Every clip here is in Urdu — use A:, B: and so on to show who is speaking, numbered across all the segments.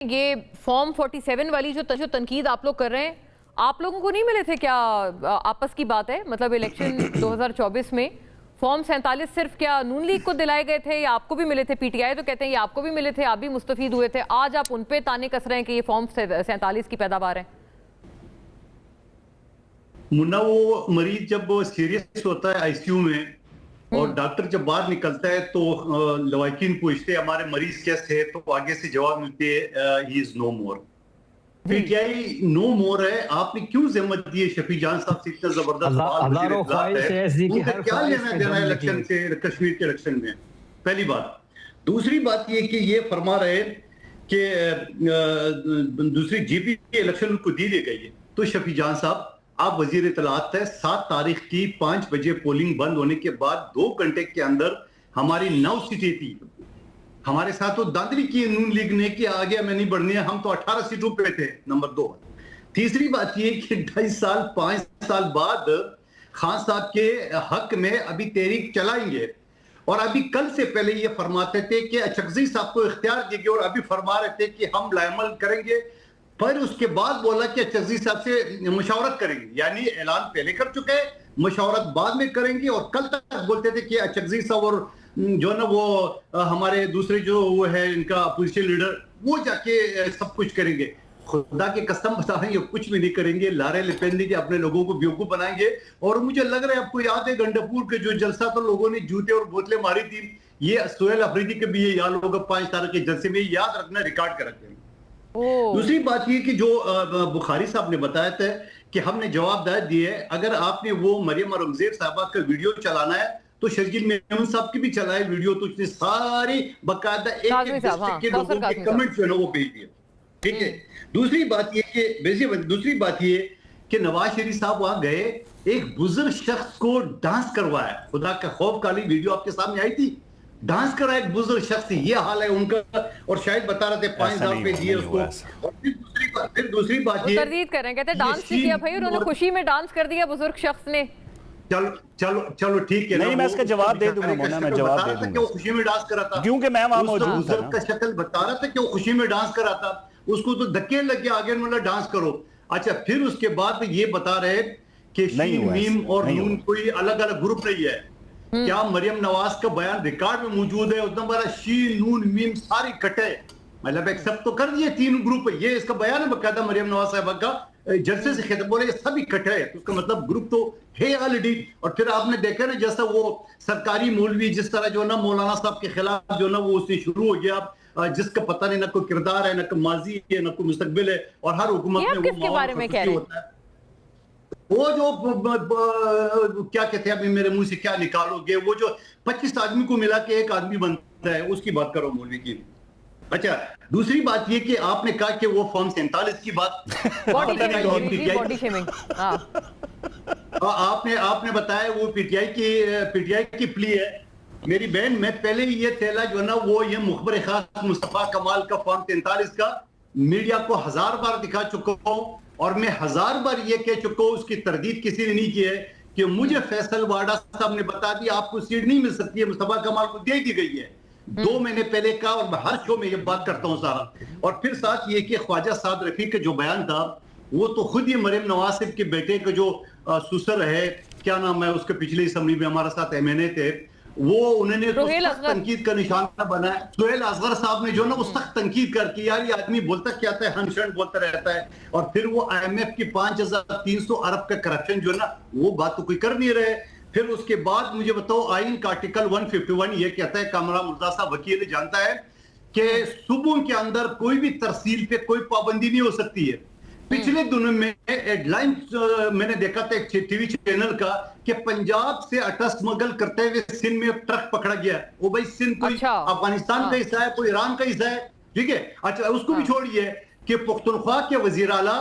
A: یہ فارم 47 والی جو تنقید آپ لوگ کر رہے ہیں، آپ لوگوں کو نہیں ملے تھے کیا؟ آپس کی بات ہے، مطلب الیکشن 2024 میں فارم 47 صرف کیا نون لیگ کو دلائے گئے تھے یا آپ کو بھی ملے تھے؟ پی ٹی آئی تو کہتے ہیں یہ آپ کو بھی ملے تھے، آپ بھی مستفید ہوئے تھے، آج آپ ان پہ تانے کس رہے ہیں کہ یہ فارم 47 کی پیداوار ہے؟
B: منا وہ مریض جب سیریس ہوتا ہے آئی سی یو میں اور ڈاکٹر جب باہر نکلتا ہے تو لوائقین پوچھتے ہیں ہمارے مریض کیسے ہے، تو آگے سے جواب ملتے ہے ہی از نو مور. پی ٹی آئی نو مور ہے. آپ نے کیوں ذمت دی ہے شفیع جان صاحب سے؟ اتنا زبردست فعال وزیر اطلاعات ہے، ان کا کیا لینا دینا ہے الیکشن سے، کشمیر کے الیکشن میں؟ پہلی بات. دوسری بات یہ کہ یہ فرما رہے کہ دوسری جی پی الیکشن کو دی گئی ہے. تو شفیع جان صاحب آپ وزیر اطلاعات ہے، 7 تاریخ کی 5 بجے پولنگ بند ہونے کے بعد 2 گھنٹے کے اندر ہماری 9 سیٹیں تھی. ہمارے ساتھ تو داندلی کی نون لیگ نے کہ آگے میں نہیں بڑھنی ہے، ہم تو 18 سیٹوں پہ تھے. نمبر 2. تیسری بات یہ کہ 2.5 سال 5 سال بعد خان صاحب کے حق میں ابھی تحریک چلائیں گے، اور ابھی کل سے پہلے یہ فرماتے تھے کہ اچکزئی صاحب کو اختیار دے گے، اور ابھی فرما رہے تھے کہ ہم لائعمل کریں گے. پھر اس کے بعد بولا کہ اچکزئی صاحب سے مشاورت کریں گے، یعنی اعلان پہلے کر چکے ہیں، مشاورت بعد میں کریں گے. اور کل تک بولتے تھے کہ اچکزئی صاحب اور جو نا وہ ہمارے دوسرے جو وہ ہے ان کا اپوزیشن لیڈر، وہ جا کے سب کچھ کریں گے. خدا کی قسم بتا رہے ہیں یہ کچھ بھی نہیں کریں گے، لارے لپیندیں گے، اپنے لوگوں کو بیوقوف بنائیں گے. اور مجھے لگ رہا ہے آپ کو یاد ہے گنڈپور کے جو جلسہ تو لوگوں نے جوتے اور بوتلیں ماری تھی، یہ سہیل افریدی کے بھی یہ یاد ہوگا 5 تاریخ کے جلسے میں، یاد رکھنا، ریکارڈ کر رکھیں. دوسری بات یہ کہ جو بخاری صاحب نے بتایا تھا کہ ہم نے جواب دار دیے، اگر آپ نے وہ مریم اورنگزیب صاحبہ کا ویڈیو چلانا ہے تو شرجیل میمن صاحب کی بھی چلائے ویڈیو، تو اس نے ساری باقاعدہ ایک ڈسٹرکٹ کے لوگوں کے کمنٹ جو ہے نا وہ بھیج دیے. ٹھیک ہے. دوسری بات یہ کہ نواز شریف صاحب وہاں گئے، ایک بزرگ شخص کو ڈانس کروایا. خدا کا خوف کالی ویڈیو آپ کے سامنے آئی تھی، ڈانس کرا ایک بزرگ شخص. یہ حال ہے ان کا، اور شاید بتا رہے تھے 5,000 روپے دیے اس کو. اور پھر دوسری بات یہ
A: تردید کر رہے ہیں، کہتے ہیں ڈانس نہیں کیا بھائی، انہوں نے خوشی میں ڈانس کر دیا بزرگ شخص نے.
B: چلو ٹھیک ہے،
C: نہیں میں اس کا جواب دے دوں گا مولانا، میں جواب دے دوں گا.
B: وہ خوشی میں ڈانس کرا تھا
C: کیونکہ میں وہاں موجود تھا.
B: بزرگ کا شکل بتا رہا تھا کہ وہ خوشی میں ڈانس کرا تھا، اس کو تو دھکے لگ کے آگے انہوں نے ڈانس کرو. اچھا پھر اس کے بعد یہ بتا رہے کہ شین میم اور نون کوئی الگ الگ گروپ نہیں ہے. کیا مریم نواز کا بیان ریکارڈ میں موجود ہے؟ اس نمبر شین نون میم ساری کٹے، مطلب ایکسپٹ تو کر دیے 3 گروپ. یہ اس کا بیان ہے باقاعدہ مریم نواز صاحبہ کا، جلسے سے خطاب بولے یہ سبھی کٹے ہے، اس کا مطلب گروپ تو ہے آلریڈی. اور پھر آپ نے دیکھا نا جیسا وہ سرکاری مولوی جس طرح جو نا مولانا صاحب کے خلاف جو نا وہ اس سے شروع ہو گیا، جس کا پتہ نہیں نہ کوئی کردار ہے، نہ کوئی ماضی ہے، نہ کوئی مستقبل ہے، اور ہر حکومت میں وہ ماحول خصوصی ہوتا ہے. وہ جو کیا کہتے ہیں ابھی میرے منہ سے کیا نکالو گے، وہ جو 25 آدمی کو ملا کے ایک آدمی بنتا ہے، اس کی بات کرو مولوی کی. اچھا دوسری بات یہ کہ آپ نے کہا کہ وہ فارم 47 کی بات آپ نے بتایا وہ پی ٹی آئی کی پلی ہے. میری بہن میں پہلے یہ تھیلا جو نا وہ یہ مخبر خاص مصطفیٰ کمال کا فارم 43 کا میڈیا کو 1000 بار دکھا چکا ہوں، اور میں 1000 بار یہ کہہ چکا ہوں، اس کی تردید کسی نے نہیں کی ہے کہ مجھے فیصل واڈا صاحب نے بتا دیا آپ کو سیٹ نہیں مل سکتی ہے، مصطفیٰ کمال کو دے دی گئی ہے. 2 مہینے پہلے کا، اور میں ہر شو میں یہ بات کرتا ہوں سارا. اور پھر ساتھ یہ کہ خواجہ سعد رفیق کا جو بیان تھا وہ تو خود یہ مریم نواز صاحب کے بیٹے کا جو سسر ہے، کیا نام ہے اس کے، پچھلے اسمبلی میں ہمارے ساتھ ایم این اے تھے، وہ انہوں نے تو سخت تنقید کا نشانہ بنایا. سہیل اصغر صاحب نے جو نا وہ سخت تنقید کر کے یار یہ آدمی بولتا کیا تھا ہے، ہن شن بولتا رہتا ہے. اور پھر وہ آئی ایم ایف کی 5300 ارب کا کرپشن جو نا وہ بات تو کوئی کر نہیں رہے. پھر اس کے بعد مجھے بتاؤ آئین کا آرٹیکل 151 یہ کہتا ہے، کامران مرزا صاحب وکیل جانتا ہے کہ صوبوں کے اندر کوئی بھی ترسیل پہ کوئی پابندی نہیں ہو سکتی ہے. پچھلے دنوں میں ایڈ لائن میں نے دیکھا تھا ایک ٹی وی چینل کا کہ پنجاب سے اٹا سمگل کرتے ہوئے سندھ میں ٹرک پکڑا گیا. وہ بھائی سندھ کوئی افغانستان کا حصہ ہے، کوئی ایران کا حصہ ہے، ٹھیک ہے. اچھا اس کو بھی چھوڑیے کہ پختونخوا کے وزیر اعلیٰ،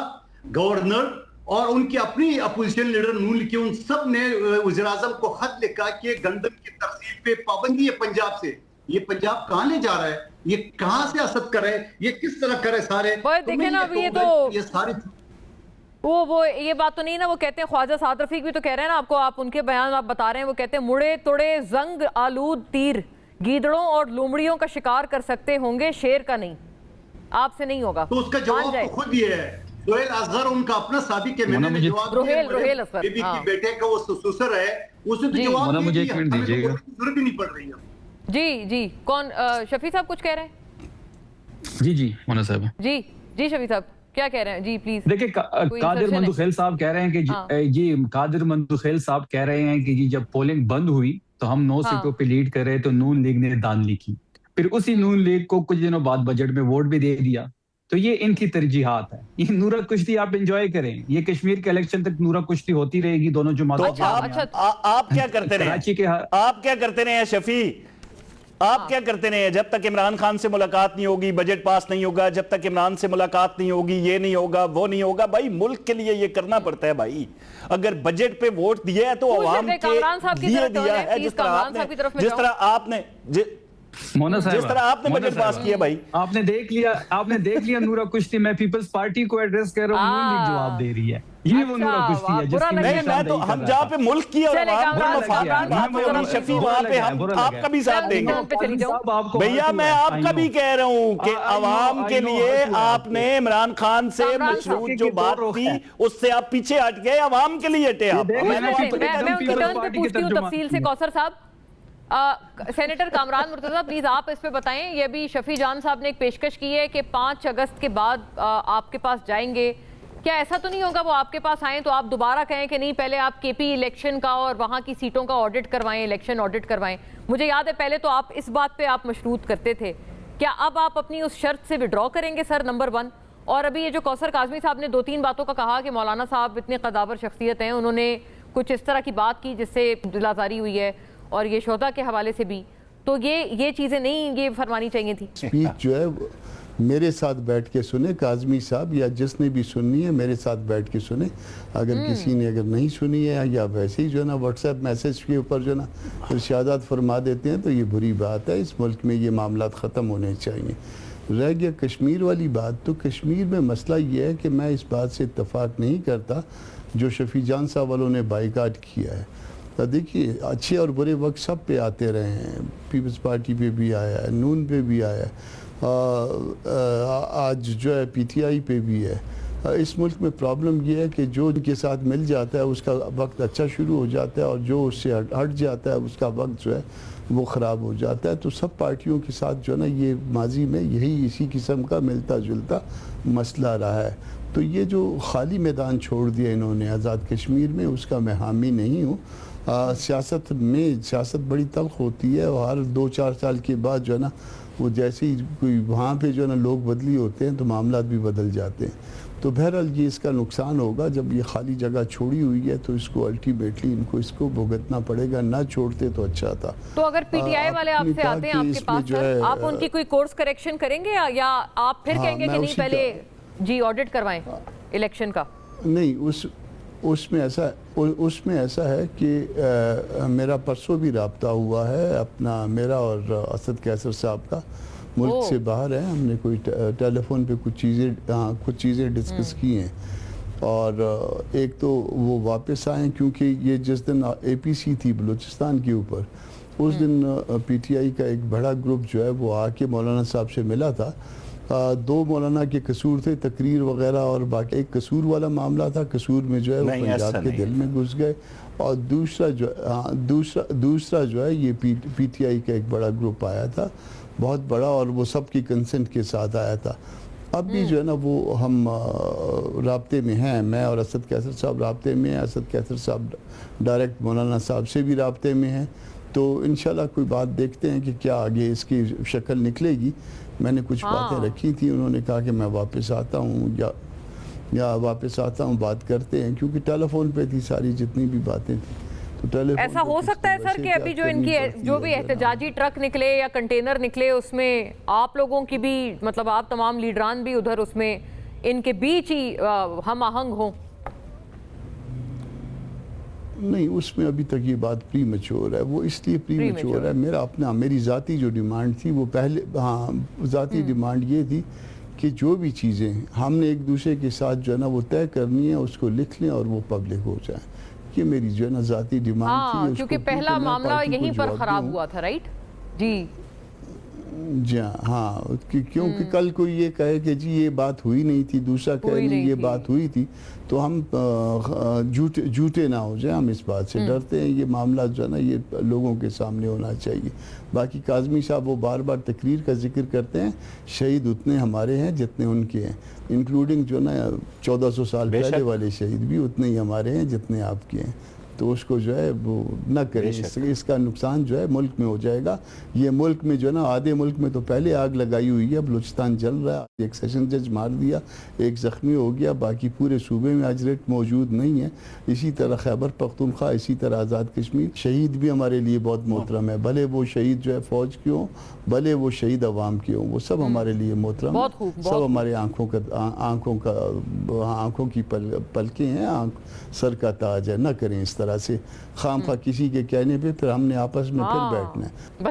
B: گورنر اور ان کی اپنی اپوزیشن لیڈر نون کی، ان سب نے وزیر اعظم کو خط لکھا کہ گندم کی ترسیل پہ پابندی ہے پنجاب سے. یہ پنجاب کہاں لے جا رہا ہے؟ یہ کہاں سے حسد کرے؟ یہ کس طرح کرے سارے؟
A: دیکھیں نا ابھی یہ ساری وہ یہ بات تو نہیں نا، وہ کہتے ہیں خواجہ سعد رفیق بھی تو کہہ رہے ہیں نا آپ کو، آپ ان کے بیان آپ بتا رہے ہیں، وہ کہتے ہیں مڑے توڑے زنگ آلود تیر گیدڑوں اور لومڑیوں کا شکار کر سکتے ہوں گے، شیر کا نہیں. آپ سے نہیں ہوگا.
B: تو اس کا جواب تو خود یہ ہے. سہیل اصغر ان کا اپنا سابق ہے, میں نے جواب
A: روہیل اصغر
B: بی بی کی بیٹے کا وہ سسر ہے, اس نے تو جواب دیا, ہمیں تو ضرورت ہی نہیں پڑ رہی ہے.
A: جی کون, شفیع صاحب کچھ کہہ رہے ہیں؟
D: جی مونا صاحب.
A: جی شفیع صاحب کیا کہہ رہے ہیں؟ جی پلیز.
C: دیکھیں قادر مندوخیل صاحب کہہ رہے ہیں کہ جی قادر مندوخیل صاحب کہہ رہے ہیں کہ جی جب پولنگ بند ہوئی تو ہم 9 سیٹوں پہ لیڈ کر رہے تو نون لیگ نے دانلی کی, پھر اسی نون لیگ کو کچھ دنوں بعد بجٹ میں ووٹ بھی دے دیا. تو یہ ان کی ترجیحات ہے. یہ نورا کشتی آپ انجوائے کریں, یہ کشمیر کے الیکشن تک نورا کشتی ہوتی رہے گی دونوں جماعتوں.
E: آپ کیا کرتے رہے, آپ کیا کرتے رہے ہیں شفیع, آپ کیا کرتے رہے ہیں جب تک عمران خان سے ملاقات نہیں ہوگی, بجٹ پاس نہیں ہوگا, جب تک عمران سے ملاقات نہیں ہوگی, یہ نہیں ہوگا, وہ نہیں ہوگا. بھائی ملک کے لیے یہ کرنا پڑتا ہے بھائی. اگر بجٹ پہ ووٹ دیا ہے تو عوام کے لیے دیا ہے, جس طرح آپ نے جس طرح آپ نے بجٹ پاس کیا. بھائی
C: آپ نے دیکھ لیا نورا کشتی, میں پیپلز پارٹی کو ایڈریس کر رہا ہوں, نون لیگ جواب دے رہی ہے. یہ وہ نورا کشتی ہے جس کی
E: میں تو ہم جہاں پہ ملک کی اور عوام کا مفادات بات ہو رہی, شفیع وہاں پہ ہم آپ کا بھی ساتھ دیں گے. بھیا میں آپ کا بھی کہہ رہا ہوں کہ عوام کے لیے آپ نے عمران خان سے مشروط جو بات تھی اس سے آپ پیچھے ہٹ گئے, عوام کے لیے ہٹے آپ.
A: میں ان کی ٹرن پہ پوچھتی ہوں تفصیل سے. کوثر صاحب, سینیٹر کامران مرتضیٰ پلیز آپ اس پہ بتائیں. یہ بھی شفیع جان صاحب نے ایک پیشکش کی ہے کہ 5 اگست کے بعد آپ کے پاس جائیں گے. کیا ایسا تو نہیں ہوگا وہ آپ کے پاس آئیں تو آپ دوبارہ کہیں کہ نہیں پہلے آپ کے پی الیکشن کا اور وہاں کی سیٹوں کا آڈٹ کروائیں, الیکشن آڈٹ کروائیں؟ مجھے یاد ہے پہلے تو آپ اس بات پہ آپ مشروط کرتے تھے. کیا اب آپ اپنی اس شرط سے وڈرا کریں گے سر, نمبر 1؟ اور ابھی یہ جو کوثر کاظمی صاحب نے 2-3 باتوں کا کہا کہ مولانا صاحب اتنے قداور شخصیت ہیں, انہوں نے کچھ اس طرح کی بات کی جس سے دل آزاری ہوئی ہے, اور یہ شہداء کے حوالے سے بھی, تو یہ چیزیں نہیں یہ فرمانی چاہیے تھی.
F: سپیچ جو ہے میرے ساتھ بیٹھ کے سنیں کاظمی صاحب, یا جس نے بھی سننی ہے میرے ساتھ بیٹھ کے سنیں. اگر کسی نے اگر نہیں سنی ہے یا ویسے ہی جو ہے نا واٹس ایپ میسج کے اوپر جو ہے نا ارشادات فرما دیتے ہیں تو یہ بری بات ہے. اس ملک میں یہ معاملات ختم ہونے چاہیے. رہ گیا کشمیر والی بات, تو کشمیر میں مسئلہ یہ ہے کہ میں اس بات سے اتفاق نہیں کرتا جو شفیع جان صاحب والوں نے بائیکاٹ کیا ہے. دیکھیے اچھے اور برے وقت سب پہ آتے رہے ہیں, پیپلز پارٹی پہ بھی آیا ہے, نون پہ بھی آیا ہے, آج جو ہے پی ٹی آئی پہ بھی ہے. اس ملک میں پرابلم یہ ہے کہ جو ان کے ساتھ مل جاتا ہے اس کا وقت اچھا شروع ہو جاتا ہے, اور جو اس سے ہٹ جاتا ہے اس کا وقت جو ہے وہ خراب ہو جاتا ہے. تو سب پارٹیوں کے ساتھ جو ہے نا یہ ماضی میں یہی اسی قسم کا ملتا جلتا مسئلہ رہا ہے. تو یہ جو خالی میدان چھوڑ دیا انہوں نے آزاد کشمیر میں, اس کا میں حامی نہیں ہوں. سیاست بڑی تلخ ہوتی ہے, اور ہر 2-4 سال کے بعد جو ہے نا وہ جیسے ہی کوئی وہاں پہ جو ہے نا لوگ بدلی ہوتے ہیں تو معاملات بھی بدل جاتے ہیں. تو بہرحال یہ اس کا نقصان ہوگا. جب یہ خالی جگہ چھوڑی ہوئی ہے تو اس کو الٹیمیٹلی ان کو اس کو بھگتنا پڑے گا. نہ چھوڑتے تو اچھا تھا.
A: تو اگر پی ٹی آئی والے آپ سے آتے ہیں آپ کے پاس, آپ ان کی کوئی کورس کریکشن کریں گے یا آپ پھر کہیں گے کہ نہیں پہلے جی آڈٹ کروائیں الیکشن کا؟
F: نہیں, اس میں ایسا ہے کہ میرا پرسوں بھی رابطہ ہوا ہے اپنا, میرا اور اسد قیصر صاحب کا. ملک سے باہر ہے, ہم نے کوئی ٹیلی فون پہ کچھ چیزیں ڈسکس کی ہیں. اور ایک تو وہ واپس آئیں کیونکہ یہ جس دن اے پی سی تھی بلوچستان کے اوپر, اس دن پی ٹی آئی کا ایک بڑا گروپ جو ہے وہ آ کے مولانا صاحب سے ملا تھا. 2 مولانا کے قصور تھے, تقریر وغیرہ, اور باقی ایک قصور والا معاملہ تھا. قصور میں جو ہے وہ پنجاب کے دل میں گھس گئے. اور دوسرا جو ہے یہ پی ٹی آئی کا ایک بڑا گروپ آیا تھا, بہت بڑا, اور وہ سب کی کنسنٹ کے ساتھ آیا تھا. اب بھی جو ہے نا وہ ہم رابطے میں ہیں, میں اور اسد قیصر صاحب رابطے میں ہیں. اسد قیصر صاحب ڈائریکٹ مولانا صاحب سے بھی رابطے میں ہیں. تو انشاءاللہ کوئی بات دیکھتے ہیں کہ کیا آگے اس کی شکل نکلے گی. میں نے کچھ باتیں رکھی تھی, انہوں نے کہا کہ میں واپس آتا ہوں یا واپس آتا ہوں, بات کرتے ہیں, کیونکہ ٹیلی فون پہ تھی ساری جتنی بھی باتیں تھیں.
A: ایسا ہو سکتا ہے سر کہ ابھی جو ان کی جو بھی احتجاجی ٹرک نکلے یا کنٹینر نکلے اس میں آپ لوگوں کی بھی, مطلب آپ تمام لیڈران بھی ادھر اس میں ان کے بیچ ہی ہم آہنگ ہوں؟
F: نہیں, اس میں ابھی تک یہ بات پری میچور ہے. وہ اس لیے پری میچور ہے, میری ذاتی جو ڈیمانڈ تھی وہ پہلے, ذاتی ڈیمانڈ یہ تھی کہ جو بھی چیزیں ہم نے ایک دوسرے کے ساتھ جو ہے نا وہ طے کرنی ہے اس کو لکھ لیں اور وہ پبلک ہو جائیں. یہ میری جو ہے نا ذاتی ڈیمانڈ تھی.
A: کیونکہ پہلا معاملہ یہیں پر خراب ہوا تھا, رائٹ جی؟
F: جی ہاں کیونکہ کل کوئی یہ کہے کہ جی یہ بات ہوئی نہیں تھی، دوسرا کہے نہیں یہ بات ہوئی تھی، تو ہم جھوٹے نہ ہو جائیں. ہم اس بات سے ڈرتے ہیں. یہ معاملات جو ہے نا یہ لوگوں کے سامنے ہونا چاہیے. باقی کاظمی صاحب وہ بار بار تقریر کا ذکر کرتے ہیں، شہید اتنے ہمارے ہیں جتنے ان کے ہیں، انکلوڈنگ جو نا 1400 سال پہلے والے شہید بھی اتنے ہی ہمارے ہیں جتنے آپ کے ہیں. تو اس کو جو ہے وہ نہ کریں، اس کا نقصان جو ہے ملک میں ہو جائے گا. یہ ملک میں جو ہے نا آدھے ملک میں تو پہلے آگ لگائی ہوئی ہے، بلوچستان جل رہا ہے، ایک سیشن جج مار دیا، ایک زخمی ہو گیا، باقی پورے صوبے میں آج ریٹ موجود نہیں ہے. اسی طرح خیبر پختونخوا، اسی طرح آزاد کشمیر. شہید بھی ہمارے لیے بہت محترم ہے، بھلے وہ شہید جو ہے فوج کے ہوں، بھلے وہ شہید عوام کے ہوں، وہ سب ہمارے لیے محترم ہیں. سب ہمارے آنکھوں کی پلکیں ہیں، سر کا تاج ہے. نہ کریں اس طرح سے خام خواہ کسی کے کہنے پہ پھر ہم نے آپس میں پھر بیٹھنا ہے.